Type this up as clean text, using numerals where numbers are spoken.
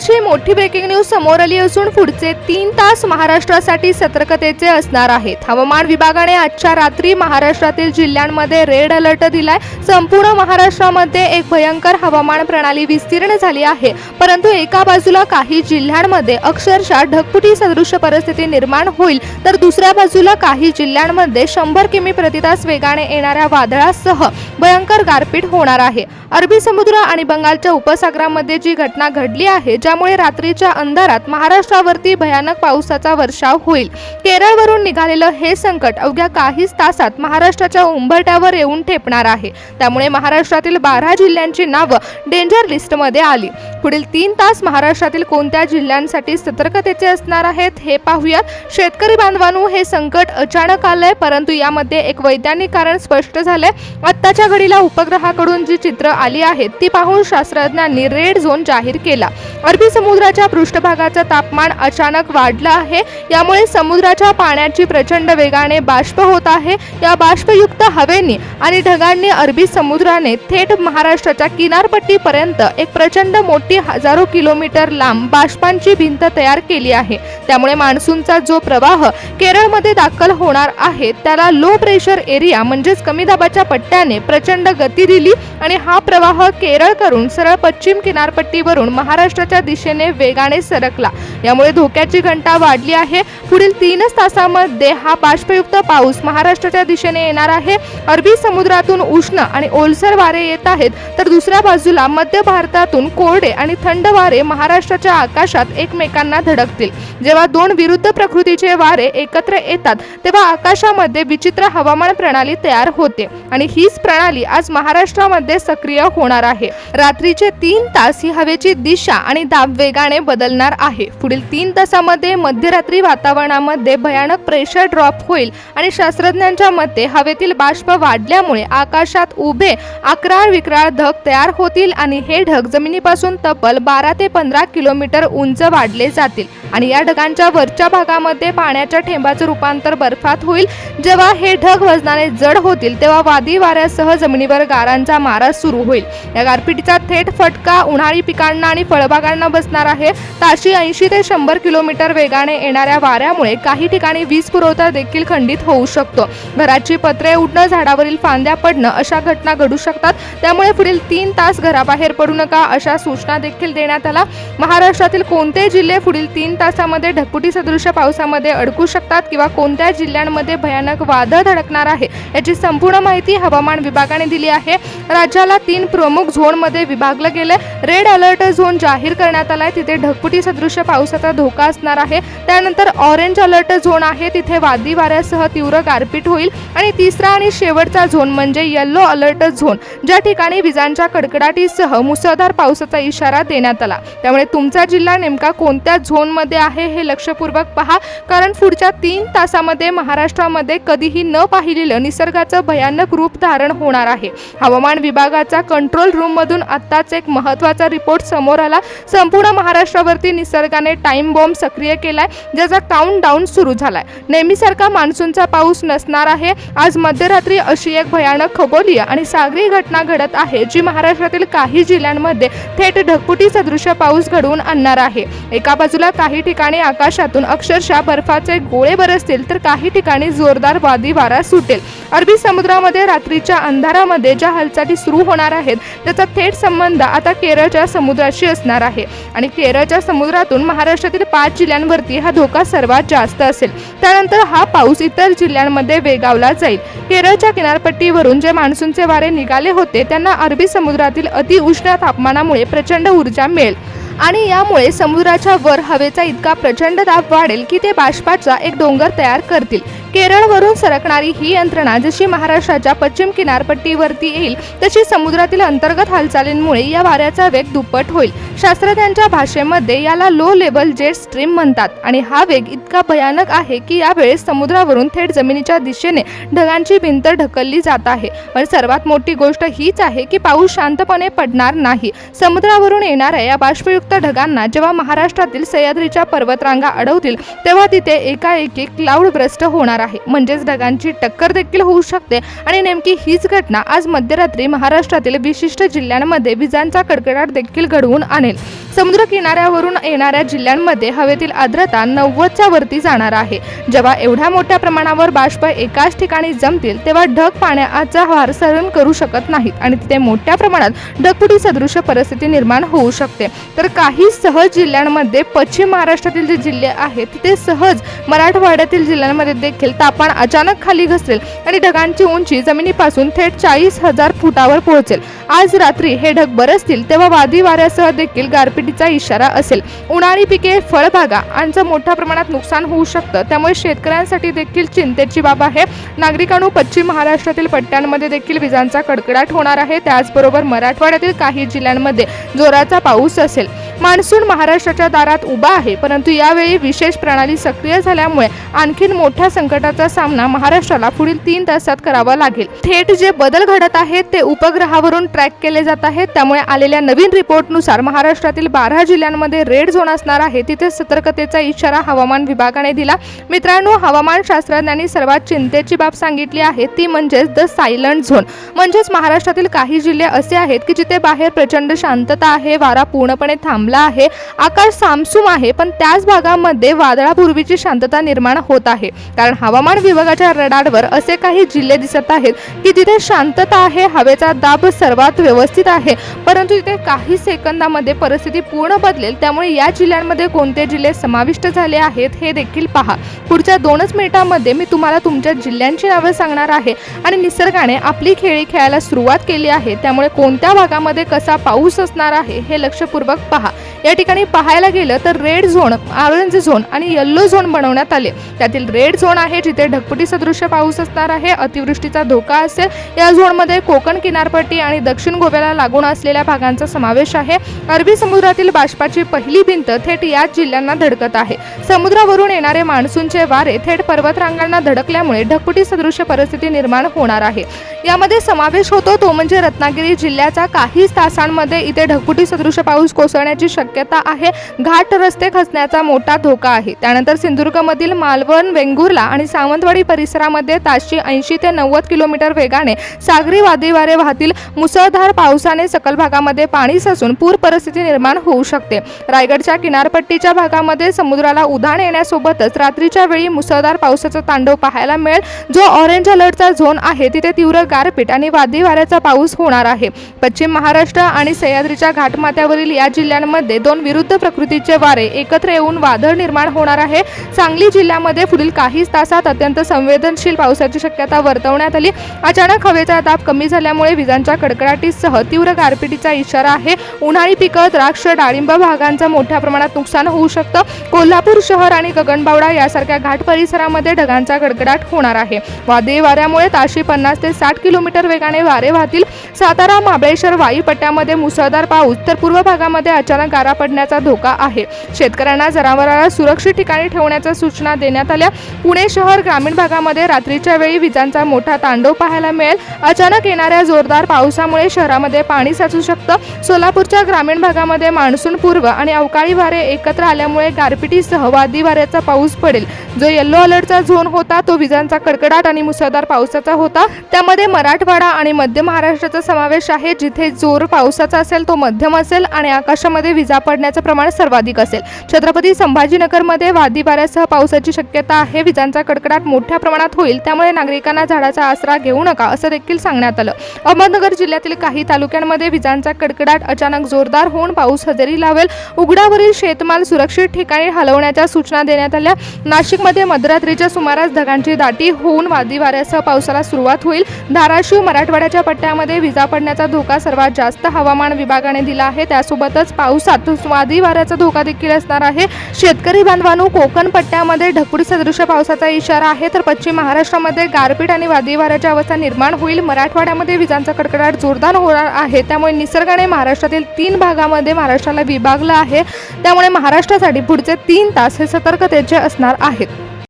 महत्त्वाची मोठी breaking news समोर आली असून पुढचे 3 तास महाराष्ट्रासाठी सतर्कतेचे असणार आहेत। हवामान विभागाने आजच्या रात्री महाराष्ट्रातील जिल्ह्यांमध्ये रेड अलर्ट दिलाय। संपूर्ण महाराष्ट्रामध्ये एक भयंकर हवामान प्रणाली विस्तीर्ण झाली आहे, परंतु एका बाजूला काही जिल्ह्यांमध्ये अक्षरशः ढगफुटी सदृश परिस्थिती निर्माण होईल, तर दुसऱ्या बाजूला काही जिल्ह्यांमध्ये 100 किमी प्रति तास वेगाने येणाऱ्या वादळासह भयंकर गारपीट होणार आहे। अरबी समुद्र आणि बंगालच्या उपसागरामध्ये जी घटना घडली आहे, ज्यामुळे रात्रीच्या अंधारात महाराष्ट्रावरती भयानक पावसाचा वर्षाव होईल। केरळवरून निघालेलं हे संकट अवघ्या काहीच तासात महाराष्ट्राच्या उंबरठ्यावर येऊन ठेपणार आहे। त्यामुळे महाराष्ट्रातील 12 जिल्ह्यांची नावं डेंजर लिस्टमध्ये आली। पुढील 3 तास महाराष्ट्रातील कोणत्या जिल्ह्यांसाठी सतर्कतेचे असणार आहेत हे पाहूयात। शेतकरी बांधवांनो, हे संकट अचानक आलंय, परंतु यामध्ये एक वैज्ञानिक कारण स्पष्ट झालंय। आत्ताच्या घडीला उपग्रहाकडून जी चित्र आली आहेत ती पाहून शास्त्रज्ञांनी रेड झोन जाहीर केला। अरबी समुद्राच्या पृष्ठभागाचं तापमान अचानक वाढलं आहे, यामुळे समुद्राच्या पाण्याची प्रचंड वेगाने बाष्प होत आहे। या बाष्पयुक्त हवेने आणि ढगांनी अरबी समुद्राने थेट महाराष्ट्राच्या किनारपट्टीपर्यंत एक प्रचंड मोठी हजारो किलोमीटर लांब बाष्पांची भिंत तयार केली आहे। त्यामुळे मान्सूनचा जो प्रवाह केरळमध्ये दाखल होणार आहे त्याला लो प्रेशर एरिया म्हणजेच कमी दाबाच्या पट्ट्याने प्रचंड गती दिली आणि हा प्रवाह केरळ करून सरळ पश्चिम किनारपट्टीवरून महाराष्ट्राच्या दिशेने वेगाने सरकला। यामुळे धोक्याची घंटा वाढली आहे। पुढील 3 तासांमध्ये हा बाष्पयुक्त पाऊस महाराष्ट्राच्या दिशेने येणार आहे। अरबी समुद्रातून उष्ण आणि ओलसर वारे येत आहेत, तर दुसऱ्या बाजूला मध्य भारतातून कोरडे आणि थंड वारे महाराष्ट्राच्या आकाशात एकमेकांना धडकतील। जेव्हा 2 विरुद्ध प्रकृतीचे वारे एकत्र येतात तेव्हा आकाशामध्ये विचित्र हवामान प्रणाली तयार होते आणि हीच प्रणाली आज महाराष्ट्रामध्ये सक्रिय होणार आहे। रात्रीचे 3 तास ही हवेची दिशा आणि दाब वेगाने बदलणार आहे। पुढील 3 तासामध्ये मध्यरात्री वातावरणामध्ये भयानक प्रेशर ड्रॉप होईल आणि शास्त्रज्ञांच्या मते हवेतील बाष्प वाढल्यामुळे आकाशात उभे अकराळ विक्राळ ढग तयार होतील आणि हे ढग जमिनीपासून तब्बल 12 ते 15 किलोमीटर उंच वाढले जातील आणि या ढगांच्या वरच्या भागामध्ये पाण्याच्या ठेंबाचं रूपांतर बर्फात होईल। जेव्हा हे ढग वजनाने जड होतील तेव्हा वादळी वाऱ्यासह जमिनीवर गारांचा मारा सुरू होईल। या गारपिटीचा थेट फटका उन्हाळी पिकांना आणि फळबागांना बसणार आहे। ताशी 80 ते 100 किलोमीटर वेगाने येणाऱ्या वाऱ्यामुळे काही ठिकाणी वीज पुरवठा देखील खंडित होऊ शकतो। घराची पत्रे उडणं, झाडावरील फांद्या पडणं अशा घटना घडू शकतात। त्यामुळे पुढील 3 तास घराबाहेर पडू नका अशा सूचना देखील देण्यात आल्या। महाराष्ट्रातील कोणते जिल्हे पुढील 3 तासामध्ये ढगफुटी सदृश पावसामध्ये अडकू शकतात किंवा कोणत्या जिल्ह्यांमध्ये भयानक वादळ धडकणार आहे याची संपूर्ण माहिती हवामान विभागाने दिली आहे। राज्याला 3 प्रमुख झोनमध्ये विभागलं गेले। रेड अलर्ट झोन जाहीर करण्यात आलाय, तिथे ढगफुटी सदृश पावसाचा धोका असणार आहे। त्यानंतर ऑरेंज अलर्ट झोन आहे, तिथे वादळी वाऱ्यासह तीव्र गारपीट होईल आणि तिसरा आणि शेवटचा झोन म्हणजे येलो अलर्ट झोन, ज्या ठिकाणी विजांच्या कडकडाटीसह मुसळधार पावसाचा इशारा देण्यात आला। त्यामुळे तुमचा जिल्हा नेमका कोणत्या झोनमध्ये आहे हे लक्षपूर्वक पहा, कारण पुढच्या 3 तासामध्ये महाराष्ट्रामध्ये कधीही न पाहिलेलं निसर्गाचं भयानक रूप धारण होणार आहे। हवामान विभागाचा कंट्रोल रूम मधून आत्ताच एक महत्त्वाचा रिपोर्ट समोर आला। संपूर्ण महाराष्ट्रावरती निसर्गाने टाइम बॉम्ब सक्रिय केलाय, ज्याचा काउंटडाऊन सुरू झालाय। नेहमीसारखा मान्सूनचा पाऊस नसणार आहे। आज मध्यरात्री अशी एक भयानक खगोलीय आणि सागरी घटना घडत आहे जी महाराष्ट्रातील काही जिल्ह्यांमध्ये थेट ढगफुटी सदृश पाऊस घडवून आणणार आहे। एका बाजूला काही ठिकाणी आकाशातून अक्षरशः बर्फाचे गोळे बरसतील, तर काही ठिकाणी जोरदार वादळी वारा सुटेल। अरबी समुद्रामध्ये रात्रीच्या अंधारामध्ये ज्या हालचाली सुरू होणार आहेत त्याचा थेट संबंध आता केरळच्या समुद्राशी असणार आहे आणि केरळच्या समुद्रातून महाराष्ट्रातील 5 जिल्ह्यांवरती हा धोका सर्वात जास्त असेल। त्यानंतर हा पाऊस इतर जिल्ह्यांमध्ये वेगावला जाईल। केरळच्या किनारपट्टीवरून जे मान्सूनचे वारे निघाले होते त्यांना अरबी समुद्रातील अतिउष्ण तापमानामुळे प्रचंड ऊर्जा मिळेल आणि यामुळे समुद्राच्या वर हवेचा इतका प्रचंड दाब वाढेल की ते बाष्पाचा एक डोंगर तयार करतील। केरळवरून सरकणारी ही यंत्रणा जशी महाराष्ट्राच्या पश्चिम किनारपट्टीवरती येईल तशी समुद्रातील अंतर्गत हालचालींमुळे या वाऱ्याचा वेग दुप्पट होईल। शास्त्रज्ञांच्या भाषेमध्ये याला लो लेवल जेट स्ट्रीम म्हणतात आणि हा वेग इतका भयानक आहे की यावेळेस समुद्रावरून थेट जमिनीच्या दिशेने ढगांची भिंत ढकलली जात आहे। पण सर्वात मोठी गोष्ट हीच आहे की पाऊस शांतपणे पडणार नाही। समुद्रावरून येणाऱ्या या बाष्पयुक्त ढगांना जेव्हा महाराष्ट्रातील सह्याद्रीच्या पर्वतरांगा अडवतील तेव्हा तिथे एकाएकी क्लाउड ब्रस्ट होणार आहे, म्हणजेच ढगांची टक्कर देखील होऊ शकते आणि नेमकी हीच घटना आज मध्यरात्री महाराष्ट्रातील विशिष्ट जिल्ह्यांमध्ये विजांचा कडकडाट देखील घडवून आणेल. समुद्र किनाऱ्यावरून येणाऱ्या जिल्ह्यांमध्ये हवेतील आर्द्रता 90च्या वरती जाणार आहे. जेव्हा एवढ्या मोठ्या प्रमाणावर बाष्प एकाच ठिकाणी जमतील तेव्हा ढग पाण्याचा भार सहन करू शकत नाहीत आणि तिथे मोठ्या प्रमाणात ढगफुटी सदृश परिस्थिती निर्माण होऊ शकते. तर काही सहज जिल्ह्यांमध्ये पश्चिम महाराष्ट्रातील जे जिल्हे आहेत तिथे सहज मराठवाड्यातील जिल्ह्यांमध्ये देखील तापमान अचानक खाली घसरेल आणि ढगांची उंची जमिनीपासून थेट 40,000 फुटावर पोहोचेल. आज रात्री हे ढग बरसतील तेव्हा वादळी वाऱ्यासह देखील गारपिटीचा इशारा असेल. उन्हाळी पिके, फळबागा यांचं मोठ्या प्रमाणात नुकसान होऊ शकतं, त्यामुळे शेतकऱ्यांसाठी देखील चिंतेची बाब आहे. नागरिकांनो, पश्चिम महाराष्ट्रातील पट्ट्यांमध्ये देखील विजांचा कडकडाट होणार आहे. त्याचबरोबर मराठवाड्यातील काही जिल्ह्यांमध्ये जोराचा पाऊस असेल. मान्सून महाराष्ट्राच्या दारात उभा आहे, परंतु यावेळी विशेष प्रणाली सक्रिय झाल्यामुळे आणखीन मोठ्या संकटाचा सामना महाराष्ट्राला पुढील 3 तासात करावा लागेल. थेट जे बदल घडत आहेत ते उपग्रहावरून ट्रॅक केले जात आहेत. त्यामुळे आलेल्या नवीन रिपोर्टनुसार महाराष्ट्रातील 12 जिल्ह्यांमध्ये रेड झोन असणार आहे. तिथे सतर्कतेचा इशारा हवामान विभागाने दिला. मित्रांनो, हवामान शास्त्रज्ञांनी सर्वात चिंतेची बाब सांगितली आहे ती म्हणजेच द सायलंट झोन. म्हणजेच महाराष्ट्रातील काही जिल्हे असे आहेत की जिथे बाहेर प्रचंड शांतता आहे, वारा पूर्णपणे थांबला आहे, आकाश सामसूम आहे, पण त्याच भागामध्ये वादळापूर्वीची शांतता निर्माण होत आहे. कारण हवामान विभागाच्या रडारवर असे काही जिल्हे दिसत आहेत की जिथे शांतता आहे, हवेचा दाब सर्वात व्यवस्थित आहे, परंतु तिथे काही सेकंदामध्ये परिस्थिती पूर्ण बदलेल. त्यामुळे या जिल्ह्यांमध्ये कोणते जिल्हे समाविष्ट झाले आहेत हे देखील पहा. पुढच्या 2च मिनिटांमध्ये मी तुम्हाला तुमच्या जिल्ह्यांची नावे सांगणार आहे आणि निसर्गाने आपली खेळी खेळायला सुरुवात केली आहे. त्यामुळे कोणत्या भागामध्ये कसा पाऊस असणार आहे हे लक्षपूर्वक पहा. या ठिकाणी पाहायला गेलं तर रेड झोन, ऑरेंज झोन आणि येलो झोन बनवण्यात आले. त्यातील रेड झोन आहे जिथे ढगफुटी सदृश पाऊस असणार आहे, अतिवृष्टीचा धोका असेल. या झोनमध्ये कोकण किनारपट्टी आणि दक्षिण गोव्याला लागून असलेल्या भागांचा समावेश आहे. अरबी समुद्रातील बाष्पाची पहिली भिंत थेट याच जिल्ह्यांना धडकत आहे. समुद्रावरून येणारे मान्सूनचे वारे थेट पर्वतरांगांना धडकल्यामुळे ढगफुटी सदृश परिस्थिती निर्माण होणार आहे. यामध्ये समावेश होतो तो म्हणजे रत्नागिरी जिल्ह्याचा. काही तासांमध्ये इथे ढगफुटी सदृश पाऊस कोसळण्याची शक्यता आहे. घाट रस्ते खचण्याचा मोठा धोका आहे. त्यानंतर सिंधुदुर्गमधील मालवण, वेंगुर्ला आणि सावंतवाडी परिसरामध्ये ताशी 80 ते 90 किलोमीटर वेगाने सागरी वादळी वारे वाहतील. मुसळधार पावसाने सकल भागामध्ये पाणी साचून पूर परिस्थिती निर्माण होऊ शकते. रायगडच्या किनारपट्टीच्या भागामध्ये समुद्राला उधाण येण्यासोबतच रात्रीच्या वेळी मुसळधार पावसाचा तांडव पाहायला मिळेल. जो ऑरेंज अलर्टचा झोन आहे तिथे तीव्र गारपीट आणि वादळी वाऱ्याचा पाऊस होणार आहे. पश्चिम महाराष्ट्र आणि सह्याद्रीच्या घाटमाथ्यावरील या जिल्ह्यांमध्ये 2 विरुद्ध प्रकृतीचे वारे एकत्र येऊन वादळ निर्माण होणार आहे. सांगली जिल्ह्यामध्ये पुढील काही तासात अत्यंत संवेदनशील पावसाची शक्यता वर्तवण्यात आली. अचानक हवेचा दाब कमी झाल्यामुळे विजांच्या कडकडाटीसह तीव्र गारपिटीचा इशारा आहे. उन्हाळी पिकं, द्राक्ष, डाळिंब भागांचं मोठ्या प्रमाणात नुकसान होऊ शकतं. कोल्हापूर शहर आणि गगनबावडा यासारख्या घाट परिसरामध्ये ढगांचा कडकडाट होणार आहे. वादळी वाऱ्यामुळे ताशी 50 ते 60 किलोमीटर वेगाने वारे वाहतील. सातारा, महाबळेश्वर वायुपट्ट्यामध्ये मुसळधार पाऊस तर पूर्व भागामध्ये अचानक गारा पडण्याचा धोका आहे. शेतकऱ्यांना जनावरांना सुरक्षित ठिकाणी ठेवण्याच्या सूचना देण्यात आल्या. पुणे शहर ग्रामीण भागामध्ये रात्रीच्या वेळी विजांचा मोठा तांडव पाहायला मिळेल. अचानक येणाऱ्या जोरदार पावसामुळे शहरामध्ये पाणी साचू शकतं. सोलापूरच्या ग्रामीण भागामध्ये मान्सून पूर्व आणि अवकाळी वारे एकत्र आल्यामुळे गारपिटीसह वादळी वाऱ्याचा पाऊस पडेल. जो येलो अलर्टचा झोन होता तो विजांचा कडकडाट आणि मुसळधार पावसाचा होता. त्यामध्ये मराठवाडा आणि मध्य महाराष्ट्राचा समावेश आहे. जिथे जोर पावसाचा असेल तो मध्यम असेल आणि आकाशामध्ये विजा पडण्याचं प्रमाण सर्वाधिक असेल. छत्रपती संभाजीनगरमध्ये वादळी वाऱ्यासह पावसाची शक्यता आहे. विजांचा कडकडाट मोठ्या प्रमाणात होईल, त्यामुळे नागरिकांना झाडाचा आसरा घेऊ नका असं देखील सांगण्यात आलं. अहमदनगर जिल्ह्यातील काही तालुक्यांमध्ये विजांचा कडकडाट अचानक जोरदार होऊन पाऊस हजेरी लावेल. उघड्यावरील शेतमाल सुरक्षित ठिकाणी हलवण्याच्या सूचना देण्यात आल्या. नाशिकमध्ये मध्यरात्रीच्या सुमारास ढगांची दाटी होऊन वादळी वाऱ्यासह पावसाला सुरुवात होईल. धाराशिव, मराठवाड्याच्या पट्ट्यामध्ये विजा पडण्याचा धोका सर्वात जास्त हवामान विभागाने दिला आहे. त्यासोबतच पावसात वादळी वाऱ्याचा धोका देखील असणार आहे. शेतकरी बांधवांनो, कोकण पट्ट्यामध्ये ढगफुटी सदृश पावसाचा इशारा आहे. तर पश्चिम महाराष्ट्रामध्ये गारपीट आणि वादळी वाऱ्याची अवस्था निर्माण होईल. मराठवाड्यामध्ये विजांचा कडकडाट जोरदार होणार आहे. त्यामुळे निसर्गाने महाराष्ट्रातील 3 भागामध्ये महाराष्ट्राला विभागलं आहे. त्यामुळे महाराष्ट्रासाठी पुढचे 3 तास हे सतर्कतेचे असणार आहेत.